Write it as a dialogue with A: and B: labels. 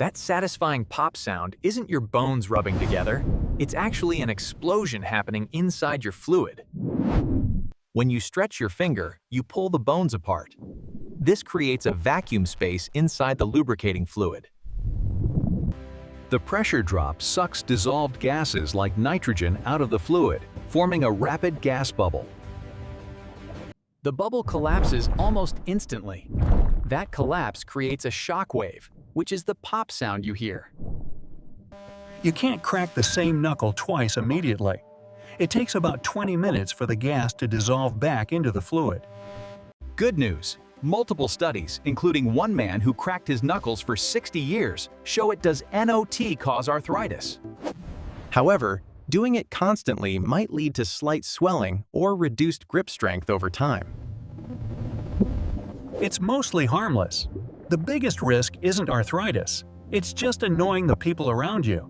A: That satisfying pop sound isn't your bones rubbing together. It's actually an explosion happening inside your fluid. When you stretch your finger, you pull the bones apart. This creates a vacuum space inside the lubricating fluid. The pressure drop sucks dissolved gases like nitrogen out of the fluid, forming a rapid gas bubble. The bubble collapses almost instantly. That collapse creates a shock wave, which is the pop sound you hear.
B: You can't crack the same knuckle twice immediately. It takes about 20 minutes for the gas to dissolve back into the fluid.
A: Good news! Multiple studies, including one man who cracked his knuckles for 60 years, show it does not cause arthritis. However, doing it constantly might lead to slight swelling or reduced grip strength over time.
B: It's mostly harmless. The biggest risk isn't arthritis. It's just annoying the people around you.